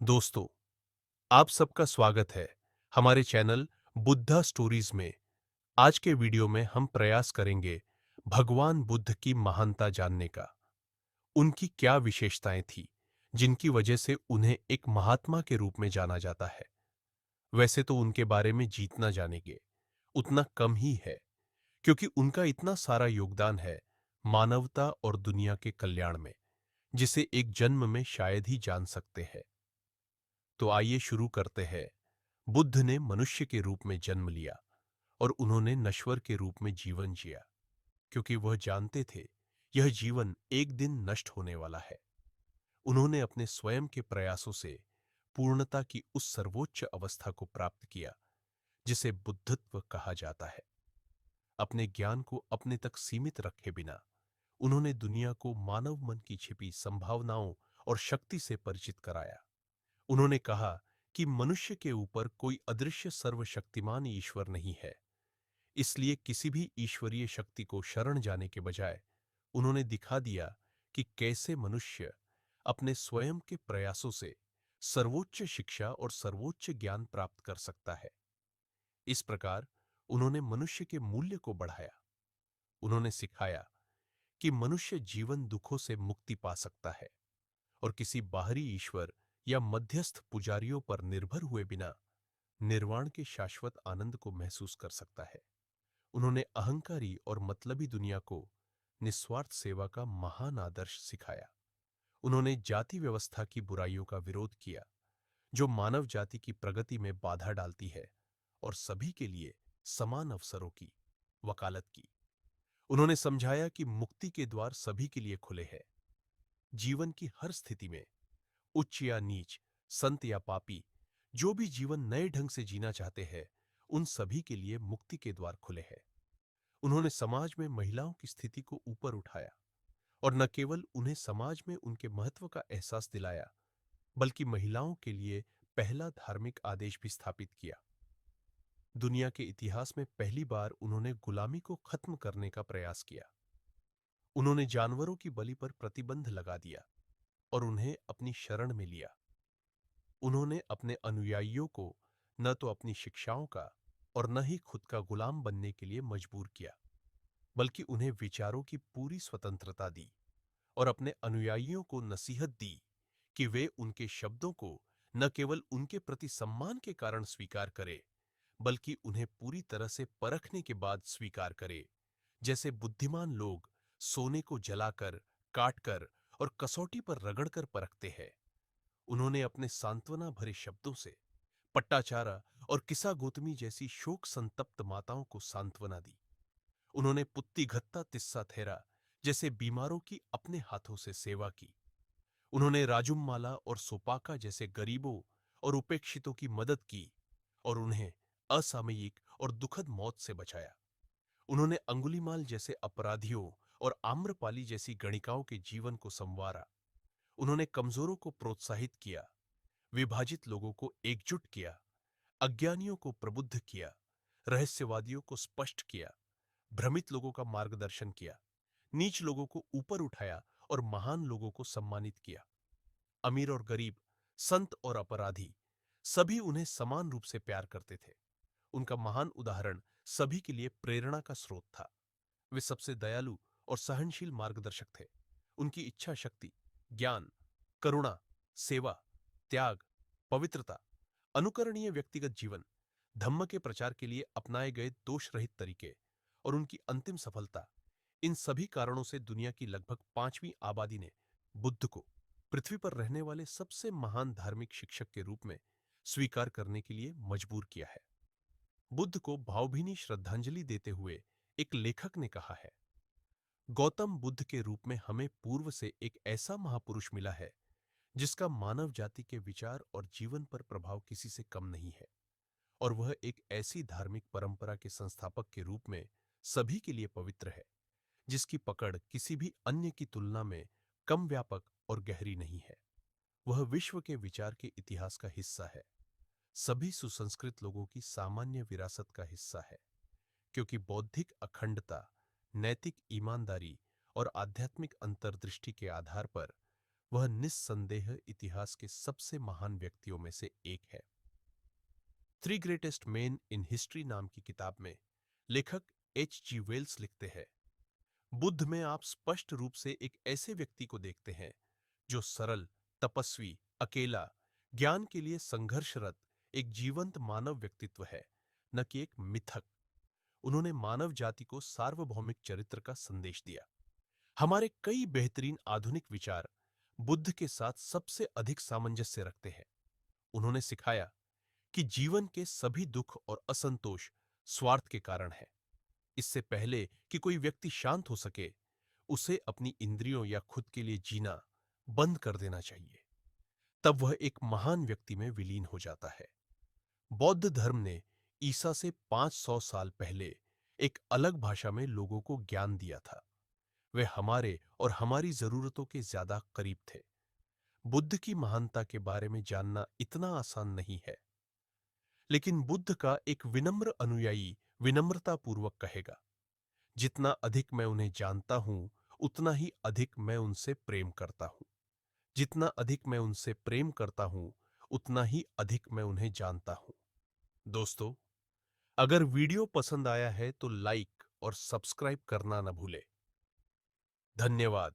दोस्तों, आप सबका स्वागत है हमारे चैनल बुद्धा स्टोरीज में। आज के वीडियो में हम प्रयास करेंगे भगवान बुद्ध की महानता जानने का। उनकी क्या विशेषताएं थी जिनकी वजह से उन्हें एक महात्मा के रूप में जाना जाता है। वैसे तो उनके बारे में जितना जानेंगे उतना कम ही है, क्योंकि उनका इतना सारा योगदान है मानवता और दुनिया के कल्याण में, जिसे एक जन्म में शायद ही जान सकते हैं। तो आइए शुरू करते हैं। बुद्ध ने मनुष्य के रूप में जन्म लिया और उन्होंने नश्वर के रूप में जीवन जिया, क्योंकि वह जानते थे यह जीवन एक दिन नष्ट होने वाला है। उन्होंने अपने स्वयं के प्रयासों से पूर्णता की उस सर्वोच्च अवस्था को प्राप्त किया जिसे बुद्धत्व कहा जाता है। अपने ज्ञान को अपने तक सीमित रखे बिना उन्होंने दुनिया को मानव मन की छिपी संभावनाओं और शक्ति से परिचित कराया। उन्होंने कहा कि मनुष्य के ऊपर कोई अदृश्य सर्वशक्तिमान ईश्वर नहीं है, इसलिए किसी भी ईश्वरीय शक्ति को शरण जाने के बजाय उन्होंने दिखा दिया कि कैसे मनुष्य अपने स्वयं के प्रयासों से सर्वोच्च शिक्षा और सर्वोच्च ज्ञान प्राप्त कर सकता है। इस प्रकार उन्होंने मनुष्य के मूल्य को बढ़ाया। उन्होंने सिखाया कि मनुष्य जीवन दुखों से मुक्ति पा सकता है और किसी बाहरी ईश्वर या मध्यस्थ पुजारियों पर निर्भर हुए बिना निर्वाण के शाश्वत आनंद को महसूस कर सकता है। उन्होंने अहंकारी और मतलबी दुनिया को निस्वार्थ सेवा का महान आदर्श सिखाया। उन्होंने जाति व्यवस्था की बुराइयों का विरोध किया, जो मानव जाति की प्रगति में बाधा डालती है, और सभी के लिए समान अवसरों की वकालत की। उन्होंने समझाया कि मुक्ति के द्वार सभी के लिए खुले हैं। जीवन की हर स्थिति में, उच्च या नीच, संत या पापी, जो भी जीवन नए ढंग से जीना चाहते हैं, उन सभी के लिए मुक्ति के द्वार खुले हैं। उन्होंने समाज में महिलाओं की स्थिति को ऊपर उठाया और न केवल उन्हें समाज में उनके महत्व का एहसास दिलाया, बल्कि महिलाओं के लिए पहला धार्मिक आदेश भी स्थापित किया। दुनिया के इतिहास में पहली बार उन्होंने गुलामी को खत्म करने का प्रयास किया। उन्होंने जानवरों की बलि पर प्रतिबंध लगा दिया और उन्हें अपनी शरण में लिया। उन्होंने अपने अनुयायियों को न तो अपनी शिक्षाओं का और न ही खुद का गुलाम बनने के लिए मजबूर किया, बल्कि उन्हें विचारों की पूरी स्वतंत्रता दी और अपने अनुयायियों को नसीहत दी कि वे उनके शब्दों को न केवल उनके प्रति सम्मान के कारण स्वीकार करें, बल्कि उन्हें पूरी तरह से परखने के बाद स्वीकार करें, जैसे बुद्धिमान लोग सोने को जलाकर, काटकर और कसौटी पर रगड़कर परखते हैं। उन्होंने अपने सांत्वना भरे शब्दों से पट्टाचारा और किसा गौतमी जैसी शोक संतप्त माताओं को सांत्वना दी। उन्होंने पुत्तिघत्ता तिस्सा थेरा जैसे बीमारों की अपने हाथों से सेवा की। उन्होंने राजुम्माला और सोपाका जैसे गरीबों और उपेक्षितों की मदद की और उन्हें असामयिक और दुखद मौत से बचाया। उन्होंने अंगुलीमाल जैसे अपराधियों और आम्रपाली जैसी गणिकाओं के जीवन को संवारा। उन्होंने कमजोरों को प्रोत्साहित किया, विभाजित लोगों को एकजुट किया, अज्ञानियों को प्रबुद्ध किया, रहस्यवादियों को स्पष्ट किया, भ्रमित लोगों का मार्गदर्शन किया, नीच लोगों को ऊपर उठाया और महान लोगों को सम्मानित किया। अमीर और गरीब, संत और अपराधी, सभी उन्हें समान रूप से प्यार करते थे। उनका महान उदाहरण सभी के लिए प्रेरणा का स्रोत था। वे सबसे दयालु और सहनशील मार्गदर्शक थे। उनकी इच्छा शक्ति, ज्ञान, करुणा, सेवा, त्याग, पवित्रता, अनुकरणीय व्यक्तिगत जीवन, धम्म के प्रचार के लिए अपनाए गए दोष रहित तरीके और उनकी अंतिम सफलता, इन सभी कारणों से दुनिया की लगभग 5वीं आबादी ने बुद्ध को पृथ्वी पर रहने वाले सबसे महान धार्मिक शिक्षक के रूप में स्वीकार करने के लिए मजबूर किया है। बुद्ध को भावभीनी श्रद्धांजलि देते हुए एक लेखक ने कहा है, गौतम बुद्ध के रूप में हमें पूर्व से एक ऐसा महापुरुष मिला है जिसका मानव जाति के विचार और जीवन पर प्रभाव किसी से कम नहीं है, और वह एक ऐसी धार्मिक परंपरा के संस्थापक के रूप में सभी के लिए पवित्र है जिसकी पकड़ किसी भी अन्य की तुलना में कम व्यापक और गहरी नहीं है। वह विश्व के विचार के इतिहास का हिस्सा है, सभी सुसंस्कृत लोगों की सामान्य विरासत का हिस्सा है, क्योंकि बौद्धिक अखंडता, नैतिक ईमानदारी और आध्यात्मिक अंतर्दृष्टि के आधार पर वह निस्संदेह इतिहास के सबसे महान व्यक्तियों में से एक है। Three greatest main in history नाम की किताब में लेखक H.G. वेल्स लिखते हैं, बुद्ध में आप स्पष्ट रूप से एक ऐसे व्यक्ति को देखते हैं जो सरल, तपस्वी, अकेला, ज्ञान के लिए संघर्षरत एक जीवंत मानव व्यक्तित्व है, न कि एक मिथक। उन्होंने मानव जाति को सार्वभौमिक चरित्र का संदेश दिया। हमारे कई बेहतरीन आधुनिक विचार बुद्ध के साथ सबसे अधिक सामंजस्य रखते हैं। उन्होंने सिखाया कि जीवन के सभी दुख और असंतोष स्वार्थ के कारण है। इससे पहले कि कोई व्यक्ति शांत हो सके, उसे अपनी इंद्रियों या खुद के लिए जीना बंद कर देना चाहिए। तब वह एक महान व्यक्ति में विलीन हो जाता है। बौद्ध धर्म ने ईसा से 500 साल पहले एक अलग भाषा में लोगों को ज्ञान दिया था। वे हमारे और हमारी जरूरतों के ज्यादा करीब थे। बुद्ध की महानता के बारे में जानना इतना आसान नहीं है, लेकिन बुद्ध का एक विनम्र अनुयायी विनम्रता पूर्वक कहेगा, जितना अधिक मैं उन्हें जानता हूं, उतना ही अधिक मैं उनसे प्रेम करता हूं। जितना अधिक मैं उनसे प्रेम करता हूं, उतना ही अधिक मैं उन्हें जानता हूं। दोस्तों, अगर वीडियो पसंद आया है तो लाइक और सब्सक्राइब करना न भूलें। धन्यवाद।